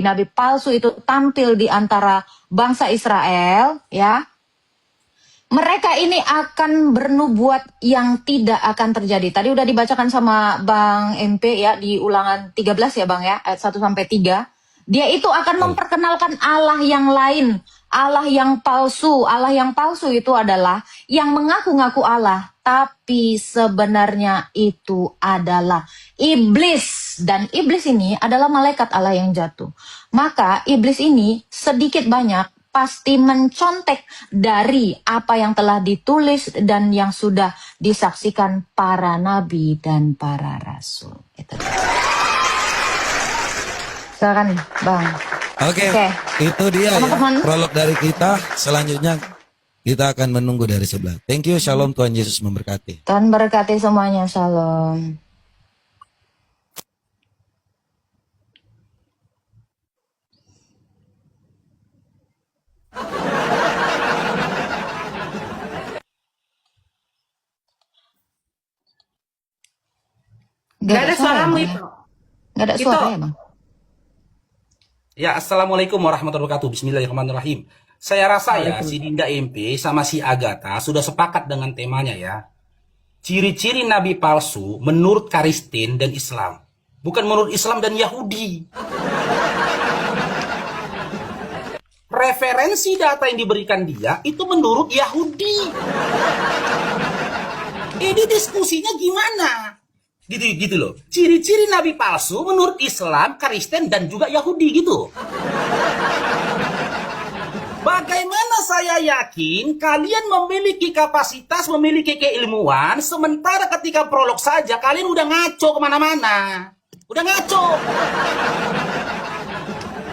nabi palsu itu tampil di antara bangsa Israel, ya, mereka ini akan bernubuat yang tidak akan terjadi. Tadi udah dibacakan sama Bang MP ya di Ulangan 13 ya Bang ya, ayat 1 sampai 3. Dia itu akan memperkenalkan Allah yang lain, Allah yang palsu. Allah yang palsu itu adalah yang mengaku-ngaku Allah, tapi sebenarnya itu adalah iblis. Dan iblis ini adalah malaikat Allah yang jatuh. Maka iblis ini sedikit banyak pasti mencontek dari apa yang telah ditulis dan yang sudah disaksikan para nabi dan para rasul. Itu. Silakan, Bang. Oke. Itu dia ya, prolog dari kita. Selanjutnya kita akan menunggu dari sebelah. Thank you, shalom, Tuhan Yesus memberkati. Tuhan berkati semuanya, shalom. Gak ada suaramu itu. Gak ada suara ya Bang? Ya, assalamualaikum warahmatullahi wabarakatuh. Bismillahirrahmanirrahim. Saya rasa ya si Dinda MP sama si Agatha sudah sepakat dengan temanya ya. Ciri-ciri nabi palsu menurut Kristen dan Islam, bukan menurut Islam dan Yahudi. Referensi data yang diberikan dia itu menurut Yahudi. Ini diskusinya gimana? Gitu loh. Ciri-ciri nabi palsu menurut Islam, Kristen dan juga Yahudi gitu. Bagaimana saya yakin kalian memiliki kapasitas, memiliki keilmuan, sementara ketika prolog saja kalian udah ngaco kemana-mana. Udah ngaco.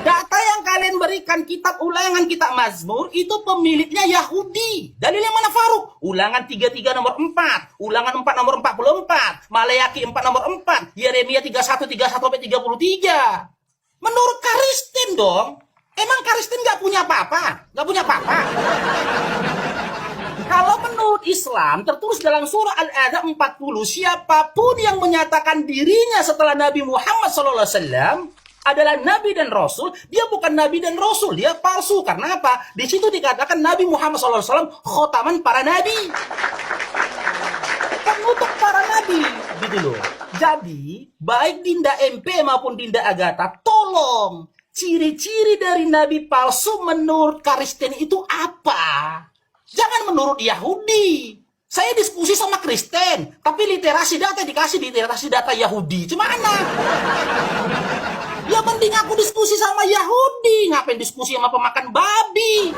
Data yang kalian berikan kitab Ulangan, kitab Mazmur itu pemiliknya Yahudi. Dalilnya mana Faruk? Ulangan 33 nomor 4, Ulangan 4 nomor 44, Maleaki 4 nomor 4, Yeremia 31 sampai 33. Menurut Kristen dong. Emang Kristen nggak punya apa-apa? Nggak punya apa-apa. Kalau menurut Islam tertulis dalam surah Al-A'raf 40, siapapun yang menyatakan dirinya setelah Nabi Muhammad SAW adalah nabi dan rasul, dia bukan nabi dan rasul, dia palsu. Karena apa? Di situ dikatakan Nabi Muhammad SAW khotaman para nabi, penutup para nabi, gitu loh. Jadi baik Dinda MP maupun Dinda Agatha, tolong ciri-ciri dari nabi palsu menurut Kristen itu apa? Jangan menurut Yahudi. Saya diskusi sama Kristen, tapi literasi data dikasih literasi data Yahudi. Gimana? Ya mending aku diskusi sama Yahudi. Ngapain diskusi sama pemakan babi?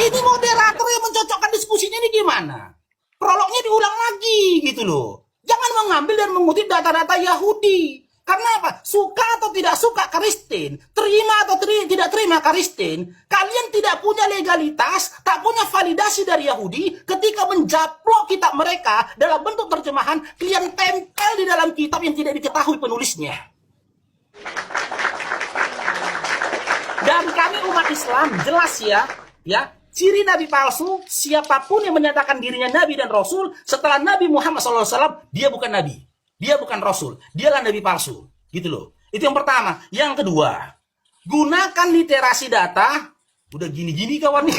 Ini moderator yang mencocokkan diskusinya ini gimana? Prolognya diulang lagi gitu loh. Jangan mengambil dan mengutip data-data Yahudi. Karena apa? Suka atau tidak suka Kristen, terima atau tidak terima Kristen, kalian tidak punya legalitas, tak punya validasi dari Yahudi. Ketika menjaplok kitab mereka dalam bentuk terjemahan, kalian tempel di dalam kitab yang tidak diketahui penulisnya. Dan kami umat Islam jelas ya, ciri nabi palsu, siapapun yang menyatakan dirinya nabi dan rasul setelah Nabi Muhammad SAW, dia bukan nabi, dia bukan rasul, dialah nabi palsu, gitu loh. Itu yang pertama. Yang kedua, gunakan literasi data. Udah gini-gini kawan nih.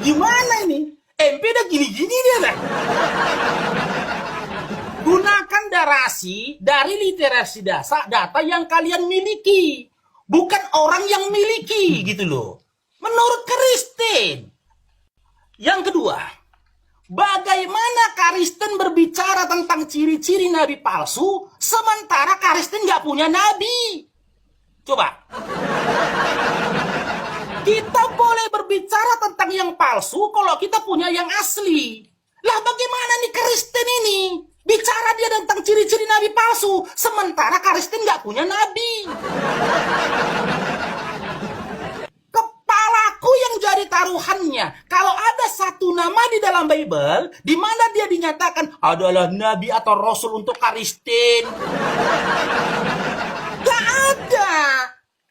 Gimana ini? MP udah gini-gini dia dah. Gunakan darasi dari literasi data yang kalian miliki, bukan orang yang miliki, gitu loh. Menurut Kristen. Yang kedua, bagaimana Kristen berbicara tentang ciri-ciri nabi palsu, sementara Kristen nggak punya nabi? Coba. Kita boleh berbicara tentang yang palsu kalau kita punya yang asli. Lah bagaimana nih Kristen ini? Bicara dia tentang ciri-ciri nabi palsu, sementara Kristen nggak punya nabi. Kepalaku yang jadi taruhannya. Kalau ada satu nama di dalam Bible, di mana dia dinyatakan adalah nabi atau rasul untuk Kristen. Gak ada.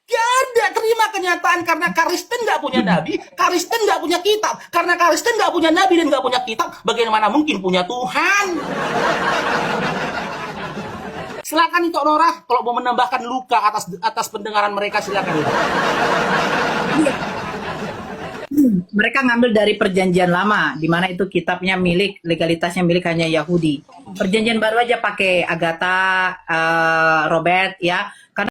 Gak ada. tidak terima kenyataan karena Kristen nggak punya nabi, Kristen nggak punya kitab. Karena Kristen nggak punya nabi dan nggak punya kitab, bagaimana mungkin punya Tuhan? Silakan itu Nora, kalau mau menambahkan luka atas pendengaran mereka silakan. Mereka ngambil dari perjanjian lama, di mana itu kitabnya legalitasnya milik hanya Yahudi. Perjanjian baru aja pakai Agatha, Robert ya. Karena